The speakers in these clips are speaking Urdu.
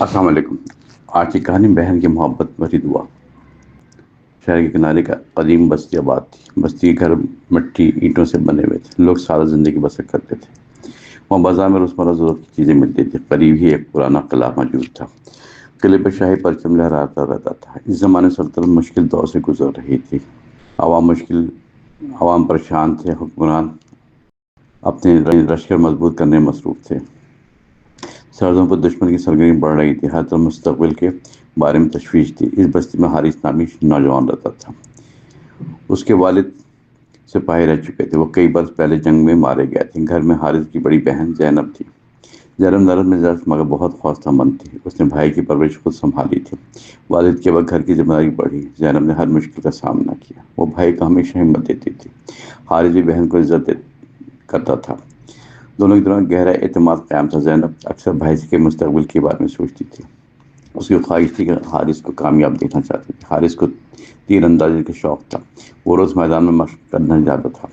السلام علیکم۔ آج کی کہانی بہن کی محبت بھری دعا۔ شہر کے کنارے کا قدیم بستی آباد تھی۔ بستی کے گھر مٹی اینٹوں سے بنے ہوئے تھے۔ لوگ سادہ زندگی بسر کرتے تھے۔ وہاں بازار میں روزمرہ ضرورت کی چیزیں ملتی تھی۔ قریب ہی ایک پرانا قلعہ موجود تھا۔ قلعے پر شاہی پرچم لہراتا رہتا تھا۔ اس زمانے سلطنت مشکل دور سے گزر رہی تھی۔ عوام پریشان تھے۔ حکمران اپنے لشکر مضبوط کرنے میں مصروف تھے۔ سرحدوں پر دشمن کی سرگرمی بڑھ رہی تھی۔ ہر طرف مستقبل کے بارے میں تشویش تھی۔ اس بستی میں حارث نامی نوجوان رہتا تھا۔ اس کے والد سپاہی رہ چکے تھے۔ وہ کئی برس پہلے جنگ میں مارے گئے تھے۔ گھر میں حارث کی بڑی بہن زینب تھی۔ زینب نرم مزاج مگر بہت حوصلہ مند تھی۔ اس نے بھائی کی پرورش خود سنبھالی تھی۔ والد کے وقت گھر کی ذمہ داری بڑھی۔ زینب نے ہر مشکل کا سامنا کیا۔ وہ بھائی کو ہمیشہ ہمت دیتی تھی۔ حارث بھی بہن کو عزت کرتا تھا۔ دونوں کے درمیان گہرا اعتماد قائم تھا۔ زینب اکثر بھائی کے مستقبل کے بارے میں سوچتی تھی۔ اس کی خواہش تھی کہ حارث کو کامیاب دیکھنا چاہتی تھی۔ حارث کو تیر اندازی کا شوق تھا۔ وہ روز میدان میں مشق کرنے جاتا تھا۔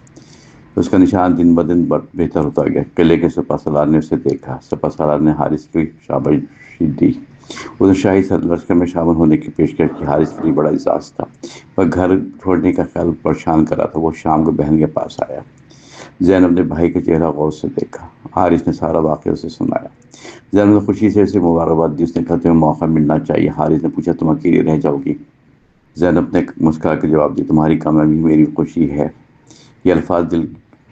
اس کا نشان دن بدن بہتر ہوتا گیا۔ قلعے کے سپہ سالار نے اسے دیکھا۔ سپہ سالار نے حارث کی شاباشی دی۔ اس نے شاہی لشکر میں شامل ہونے کی پیشکش کی۔ حارث کے لیے بڑا اعزاز تھا۔ وہ گھر چھوڑنے کا خیال پریشان کر رہا تھا۔ وہ شام کو بہن کے پاس آیا۔ زینب نے بھائی کا چہرہ غور سے دیکھا۔ حارث نے سارا واقعہ اسے سنایا۔ زینب نے خوشی سے اسے مبارکباد دی۔ اس نے کہا تمہیں موقع ملنا چاہیے۔ حارث نے پوچھا تم اکیلی رہ جاؤ گی؟ زینب نے مسکرا کے جواب دیا تمہاری کامیابی میری خوشی ہے۔ یہ الفاظ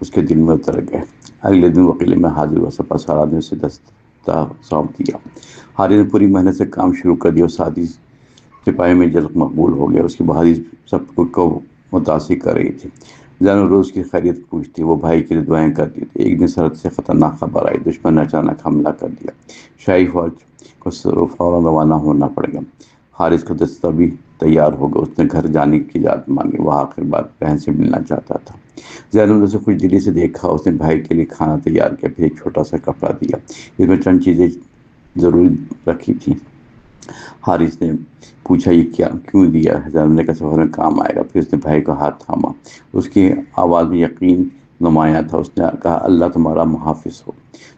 اس کے دل میں اتر گئے۔ اگلے دن وہ قلعے میں حاضر ہوا۔ سپہ سالار نے اسے دستہ سونپ دیا۔ حارث نے پوری محنت سے کام شروع کر دیا اور ساتھی سپاہی میں جلد مقبول ہو گیا۔ اس کی بہادری سب کو متاثر کر رہی تھی۔ زینب روز کی خیریت پوچھتی۔ وہ بھائی کے لیے دعائیں کرتی تھی۔ ایک دن سرحد سے خطرناک خبر آئی۔ دشمن نے اچانک حملہ کر دیا۔ شاہی فوج کو فوراً روانہ ہونا پڑ گیا۔ حارث کا دستہ بھی تیار ہو گیا۔ اس نے گھر جانے کی اجازت مانگی۔ وہ آخر بار بہن سے ملنا چاہتا تھا۔ زینب نے اسے خوش دلی سے دیکھا۔ اس نے بھائی کے لیے کھانا تیار کیا، پھر ایک چھوٹا سا کپڑا دیا۔ اس میں چند چیزیں ضروری رکھی تھیں۔ حارث نے پوچھا یہ کیوں دیا ہے؟ زینب نے کہا سفر میں کام آئے گا۔ پھر اس نے بھائی کا ہاتھ تھاما۔ اس کی آواز میں یقین نمایاں تھا۔ اس نے کہا اللہ تمہارا محافظ ہو۔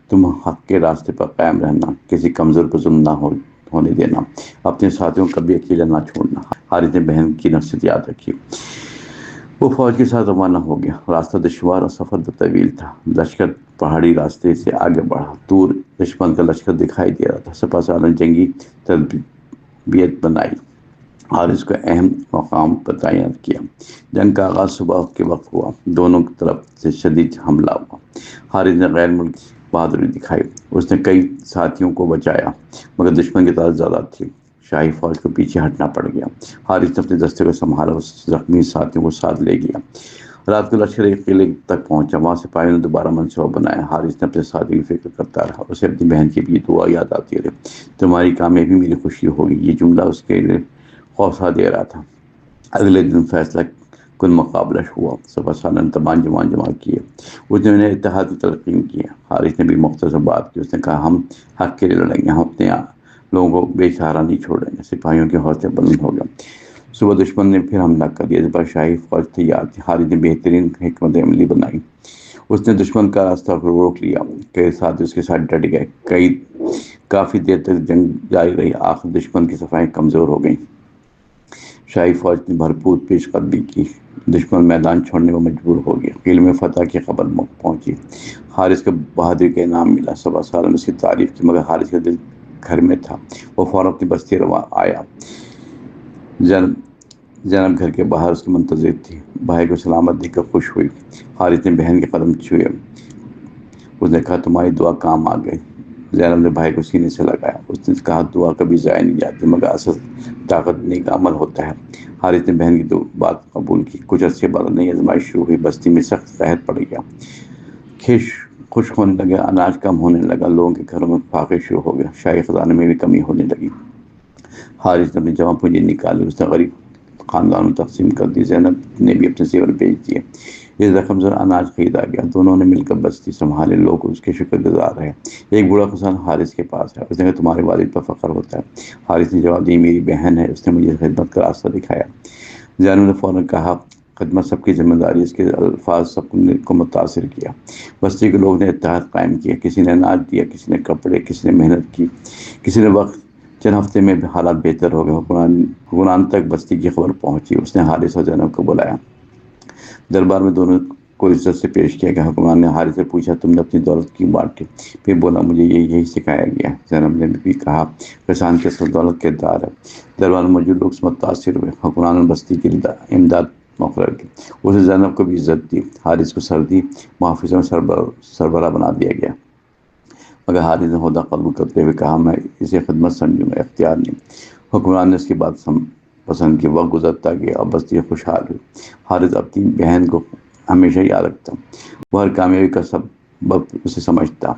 تم حق کے راستے پر قائم رہنا، کسی کمزور کو ظلم نہ ہونے دینا، اپنے ساتھیوں کو کبھی اکیلا نہ چھوڑنا۔ حارث نے بہن کی نصیحت یاد رکھی۔ وہ فوج کے ساتھ روانہ ہو گیا۔ راستہ دشوار اور سفر طویل تھا۔ لشکر پہاڑی راستے سے آگے بڑھا۔ دور دشمن کا لشکر دکھائی دے رہا تھا۔ سپہ سالار نے جنگی تربیت بنائی۔ حارث کو اہم مقام پر تعینات کیا۔ جنگ کا آغاز صبح کے وقت ہوا۔ دونوں طرف سے شدید حملہ ہوا۔ حارث نے غیر ملکی بہادری دکھائی۔ اس نے کئی ساتھیوں کو بچایا مگر دشمن کی تعداد زیادہ تھی۔ شاہی فوج کو پیچھے ہٹنا پڑ گیا۔ حارث نے اپنے دستے کو سنبھالا اور زخمی ساتھیوں کو ساتھ لے گیا۔ رات کو لشکر ایک قلعے تک پہنچا۔ وہاں سپاہیوں نے دوبارہ منصوبہ بنایا۔ حارث نے اپنے ساتھیوں کی فکر کرتا رہا۔ اسے اپنی بہن کی بھی دعا یاد آتی رہی۔ تمہاری کامیابی میری خوشی ہوگی۔ یہ جملہ اس کے لیے حوصلہ دے رہا تھا۔ اگلے دن فیصلہ کن مقابلہ ہوا۔ سپہ سالار نے تمام جوان جمع کیے۔ اس نے انہیں اتحاد کی تلقین کی۔ حارث نے بھی مختصر بات کی۔ اس نے کہا ہم حق کے لیے لڑیں گے۔ ہم اپنے لوگوں کو بے سہارا نہیں چھوڑیں گے۔ سپاہیوں کے حوصلے بلند ہو گئے۔ صبح دشمن نے پھر حملہ کر دیا۔ اس بار شاہی فوج تیار تھی۔ حارث نے بہترین حکمت عملی بنائی۔ اس نے دشمن کا راستہ روک لیا۔ کئی ساتھی اس کے ساتھ ڈٹ گئے۔ کافی دیر تک جنگ جاری رہی۔ آخر دشمن کی صفائیں کمزور ہو گئیں۔ شاہی فوج نے بھرپور پیش قدمی کی۔ دشمن میدان چھوڑنے کو مجبور ہو گیا۔ قلعے میں فتح کی خبر پہنچی۔ حارث کو بہادری کا انعام ملا۔ سپہ سالار نے اس کی تعریف کی مگر حارث کا دل گھر میں تھا۔ وہ فوراً اپنی بستی آیا۔ زینب گھر کے باہر اس کی منتظر تھی۔ بھائی کو سلامت دیکھ کر خوش ہوئی۔ حارث نے بہن کے قدم چھوئے۔ اس نے کہا تمہاری دعا کام آ گئی۔ زینب نے بھائی کو سینے سے لگایا۔ اس نے کہا دعا کبھی ضائع نہیں جاتی مگر اصل طاقت نیک عمل ہوتا ہے۔ حارث نے بہن کی بات قبول کی۔ کچھ عرصے بعد نئی آزمائش شروع ہوئی۔ بستی میں سخت قحط پڑ گیا۔ خشک ہونے لگے، اناج کم ہونے لگا۔ لوگوں کے گھروں میں فاقے شروع ہو گئے۔ شاہی خزانے میں بھی کمی ہونے لگی۔ حارث نے اپنی جمع پونجی نکالی۔ اس نے غریب خاندانوں میں تقسیم کر دی۔ زینب نے بھی اپنے زیور بیچ دیے۔ اس رقم سے اناج خریدا گیا۔ دونوں نے مل کر بستی سنبھالے۔ لوگ اس کے شکر گزار رہے۔ ایک بوڑھا کسان حارث کے پاس ہے۔ اس نے کہا تمہارے والد پر فخر ہوتا ہے۔ حارث نے جواب دیا میری بہن ہے۔ اس نے مجھے خدمت کا راستہ دکھایا۔ زینب نے فوراً کہا خدمت سب کی ذمہ داری۔ اس کے الفاظ سب کو متاثر کیا۔ بستی کے لوگ نے اتحاد قائم کیا۔ کسی نے اناج دیا، کسی نے کپڑے، کسی نے محنت کی، کسی نے وقت چند ہفتے میں حالات بہتر ہو گئے، حکمران تک بستی کی خبر پہنچی۔ اس نے حارث اور زینب کو بلایا، دربار میں دونوں کو عزت سے پیش کیا گیا۔ حکمران نے حارث سے پوچھا، تم نے اپنی دولت کیوں بانٹی؟ پھر بولا، مجھے یہی سکھایا گیا۔ زینب نے بھی کہا، کسان کی اصل دولت کردار ہے۔ دربار میں موجود لوگ متاثر ہوئے۔ حکمران نے بستی کی امداد مقرر کی، اس نے زینب کو بھی عزت دی۔ حارث کو سردی محافظ میں سربراہ بنا دیا گیا، مگر حارث نے عہدہ قبول کرتے ہوئے کہا، میں اسے خدمت سمجھوں گا، اختیار نہیں۔ حکمران نے اس کی بات پسند کی۔ وقت گزرتا گیا اور بستی خوشحال ہوئی۔ حارث اپنی بہن کو ہمیشہ یاد رکھتا، وہ ہر کامیابی کا سبب اسے سمجھتا۔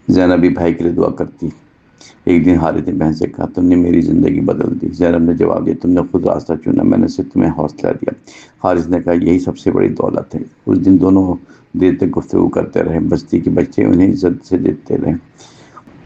زینب بھی بھائی کے لیے دعا کرتی۔ ایک دن حارث نے بہن سے کہا، تم نے میری زندگی بدل دی۔ زینب نے جواب دیا، تم نے خود راستہ چنا، میں نے صرف تمہیں حوصلہ دیا۔ حارث نے کہا، یہی سب سے بڑی دولت ہے۔ اس دن دونوں دیر تک گفتگو کرتے رہے۔ بستی کے بچے انہیں عزت سے دیتے رہے،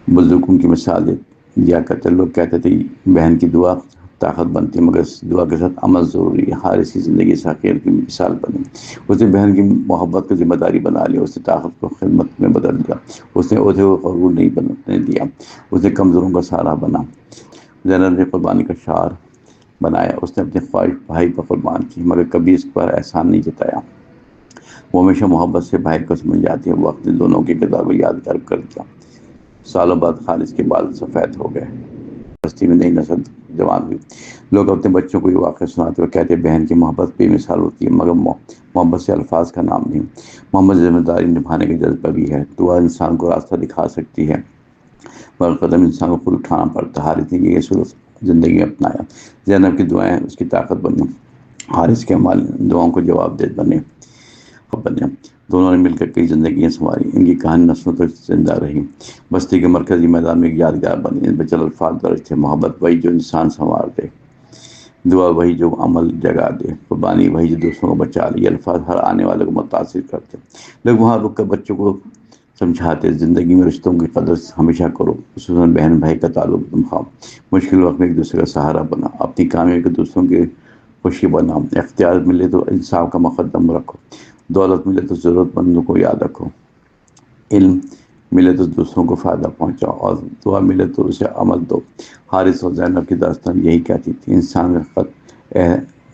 بزرگوں کی مثال دیا کرتے۔ لوگ کہتے تھے، بہن کی دعا طاقت بنتی ہے، مگر اس دعا کے ساتھ عمل ضروری ہے۔ حارث کی زندگی اس حقیقت کی مثال بنی۔ اس نے بہن کی محبت کو ذمہ داری بنا لیا، اس نے طاقت کو خدمت میں بدل دیا، اس نے عہدے کو غرور نہیں بننے دیا، اس نے کمزوروں کا سہارا بنا۔ زینب نے قربانی کا شعار بنایا، اس نے اپنے خواہش بھائی پر قربان کی، مگر کبھی اس پر احسان نہیں جتایا۔ وہ ہمیشہ محبت سے بھائی کو سمجھ جاتی ہے۔ وقت نے دونوں کے کردار کو یادگار کر دیا۔ سالوں بعد حارث کے بال سفید ہو گئے، بستی میں نئی نسل جوان ہوئی۔ لوگ اپنے بچوں کو یہ واقعہ سناتے ہوئے کہتے، بہن کی محبت بے مثال ہوتی ہے، مگر محبت سے الفاظ کا نام نہیں، محبت ذمہ داری نبھانے کا جذبہ بھی ہے۔ دعا انسان کو راستہ دکھا سکتی ہے، مگر قدم انسان کو خود اٹھانا پڑتا ہے۔ حارث نے یہ اصول زندگی میں اپنایا۔ زینب کی دعائیں اس کی طاقت بنی، حارث کے اعمال دعاؤں کو جواب دے بنے۔ دونوں نے مل کر کئی زندگیاں سنواری، ان کی کہانی نسلوں تک زندہ رہی۔ بستی کے مرکزی میدان میں ایک یادگار بنی، ان پہ چند الفاظ درج تھے، محبت وہی جو انسان سنوار دے، دعا وہی جو عمل جگا دے، قربانی وہی جو دوسروں کو بچا لے۔ یہ الفاظ ہر آنے والے کو متاثر کرتے۔ لوگ وہاں رک کر بچوں کو سمجھاتے، زندگی میں رشتوں کی قدر ہمیشہ کرو، خصوصاً بہن بھائی کا تعلق نبھاؤ، مشکل وقت میں ایک دوسرے کا سہارا بنا، اپنی کامیابی کو دوسروں کی خوشی بناؤ، اختیار ملے تو انصاف کا مقدم رکھو، دولت ملے تو ضرورت مندوں کو یاد رکھو، علم ملے تو دوسروں کو فائدہ پہنچاؤ، اور دعا ملے تو اسے عمل دو۔ حارث اور زینب کی داستان یہی کہتی تھی، انسان کا قد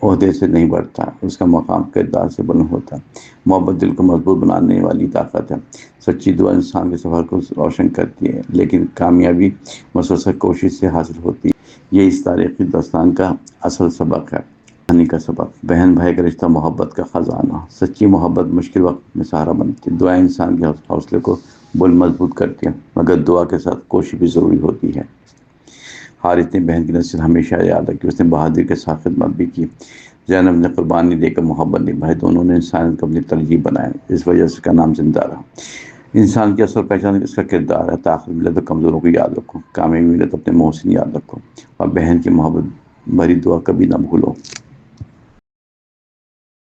عہدے سے نہیں بڑھتا، اس کا مقام کردار سے بلند ہوتا ہے۔ محبت دل کو مضبوط بنانے والی طاقت ہے۔ سچی دعا انسان کے سفر کو روشن کرتی ہے، لیکن کامیابی مسلسل کوشش سے حاصل ہوتی ہے۔ یہ اس تاریخی داستان کا اصل سبق ہے، کہانی کا سبق۔ بہن بھائی کا رشتہ محبت کا خزانہ، سچی محبت مشکل وقت میں سہارا بنتی ہے، دعائیں انسان کے حوصلے کو بل مضبوط کرتی ہیں، مگر دعا کے ساتھ کوشش بھی ضروری ہوتی ہے۔ حارث نے بہن کی نصیحت ہمیشہ یاد رکھی، اس نے بہادری کے ساتھ خدمت بھی کی۔ زینب نے قربانی دے کر محبت نبھائی، دونوں نے انسانیت کو اپنی ترجیح بنایا، اس وجہ سے اس کا نام زندہ رہا۔ انسان کی اصل پہچان اس کا کردار ہے۔ طاقت ملے تو کمزوروں کو یاد رکھو، کامیابی ملے تو اپنے محسن یاد رکھو، اور بہن کی محبت بھری دعا کبھی نہ بھولو۔